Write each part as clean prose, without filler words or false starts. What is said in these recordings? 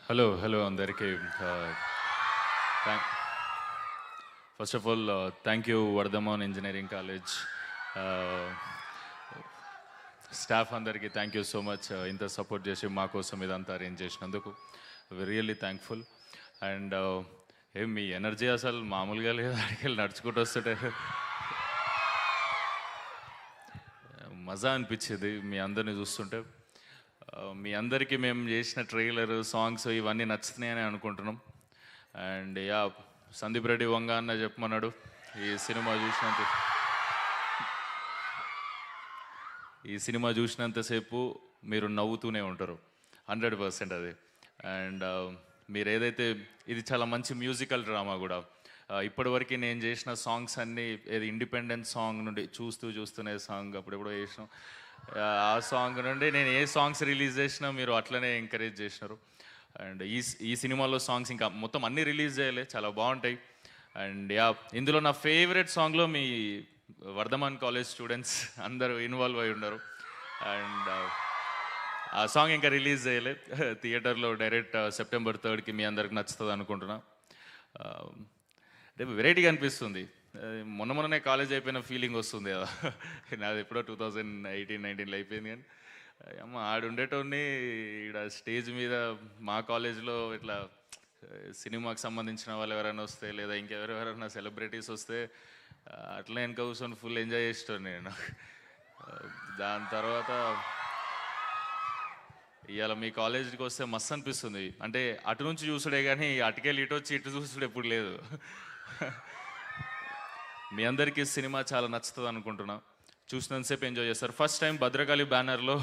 Hello అందరికీ. First of all thank you Vardhaman engineering college staff అందరికీ thank you so much. ఇంత support చేసి మా కోసం ఇదంతా అరేంజ్ చేసినందుకు రియల్లీ థ్యాంక్ఫుల్. అండ్ ఏం మీ ఎనర్జీ అసలు మామూలుగా లేదు, అడిగి నడుచుకుంటూ వస్తుంటే మజా అనిపించేది మీ అందరిని చూస్తుంటే. మీ అందరికీ మేము చేసిన ట్రైలర్ సాంగ్స్ ఇవన్నీ నచ్చుతున్నాయని అనుకుంటున్నాం. అండ్ యా, సందీప్ రెడ్డి వంగ అన్న చెప్పమన్నాడు, ఈ సినిమా చూసినంతసేపు మీరు నవ్వుతూనే ఉంటారు 100% అది. అండ్ మీరు ఏదైతే ఇది చాలా మంచి మ్యూజికల్ డ్రామా కూడా. ఇప్పటివరకు నేను చేసిన సాంగ్స్ అన్నీ ఏది ఇండిపెండెంట్ సాంగ్ నుండి చూస్తూనే సాంగ్ అప్పుడెప్పుడో చేసినాం. ఆ సాంగ్ నుండి నేను ఏ సాంగ్స్ రిలీజ్ చేసినా మీరు అట్లనే ఎంకరేజ్ చేసినారు. అండ్ ఈ సినిమాలో సాంగ్స్ ఇంకా మొత్తం అన్నీ రిలీజ్ చేయలే, చాలా బాగుంటాయి. అండ్ యా, ఇందులో నా ఫేవరెట్ సాంగ్లో మీ వర్ధమాన్ కాలేజ్ స్టూడెంట్స్ అందరూ ఇన్వాల్వ్ అయి ఉన్నారు. అండ్ ఆ సాంగ్ ఇంకా రిలీజ్ చేయలే, థియేటర్లో డైరెక్ట్ సెప్టెంబర్ 3కి మీ అందరికి నచ్చుతుంది అనుకుంటున్నా. రేపు వెరైటీగా అనిపిస్తుంది. మొన్ననే కాలేజ్ అయిపోయిన ఫీలింగ్ వస్తుంది కదా. నాది ఎప్పుడో 2018-19లో అయిపోయింది. కానీ అమ్మ ఆడుండేటోని ఇక్కడ స్టేజ్ మీద మా కాలేజ్లో ఇట్లా సినిమాకి సంబంధించిన వాళ్ళు ఎవరైనా వస్తే లేదా ఇంకెవరెవరైనా సెలబ్రిటీస్ వస్తే అట్లా వెనక కూర్చొని ఫుల్ ఎంజాయ్ చేస్తాను నేను. దాని తర్వాత ఇవాళ మీ కాలేజీకి వస్తే మస్తు అనిపిస్తుంది. అంటే అటు నుంచి చూసుడే కానీ అటుకెళ్ళి ఇటు వచ్చి ఇటు చూసుడు ఎప్పుడు లేదు. మీ అందరికీ సినిమా చాలా నచ్చుతుంది అనుకుంటున్నా. చూసినంతసేపు ఎంజాయ్ చేస్తారు. ఫస్ట్ టైం భద్రకాళి బ్యానర్లో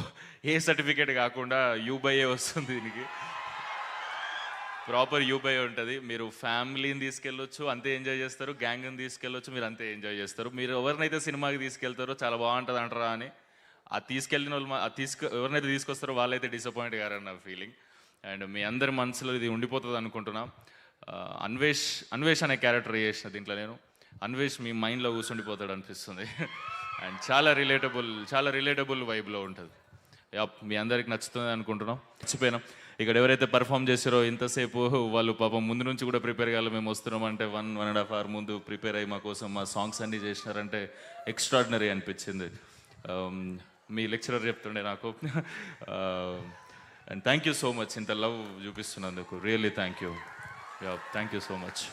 ఏ సర్టిఫికేట్ కాకుండా యూబైఏ వస్తుంది. దీనికి ప్రాపర్ యూబైఏ ఉంటుంది. మీరు ఫ్యామిలీని తీసుకెళ్ళొచ్చు, అంతే ఎంజాయ్ చేస్తారు. గ్యాంగ్ని తీసుకెళ్ళొచ్చు, మీరు అంతే ఎంజాయ్ చేస్తారు. మీరు ఎవరినైతే సినిమాకి తీసుకెళ్తారో చాలా బాగుంటుంది అంటారా అని ఆ తీసుకెళ్ళిన వాళ్ళు ఎవరినైతే తీసుకొస్తారో వాళ్ళైతే డిసప్పాయింట్ కారని నా ఫీలింగ్. అండ్ మీ అందరి మనసులో ఇది ఉండిపోతుంది అనుకుంటున్నా. అన్వేష్ అనే క్యారెక్టర్ చేసిన దీంట్లో నేను అన్వేష్ మీ మైండ్లో కూర్చుండిపోతాడు అనిపిస్తుంది. అండ్ చాలా రిలేటబుల్ వైబ్లో ఉంటుంది. మీ అందరికి నచ్చుతుంది అనుకుంటున్నాం. మర్చిపోయినాం, ఇక్కడ ఎవరైతే పర్ఫామ్ చేసారో ఇంతసేపు వాళ్ళు పాపం ముందు నుంచి కూడా ప్రిపేర్ కావాలి. మేము వస్తున్నాం అంటే 1.5 hour ముందు ప్రిపేర్ అయ్యి మా కోసం మా సాంగ్స్ అన్నీ చేసినారంటే ఎక్స్ట్రాడినరీ అనిపించింది. మీ లెక్చరర్ చెప్తుండే నాకు. And thank you so much ఇంత లవ్ చూపిస్తున్నందుకు. Really thank you so much.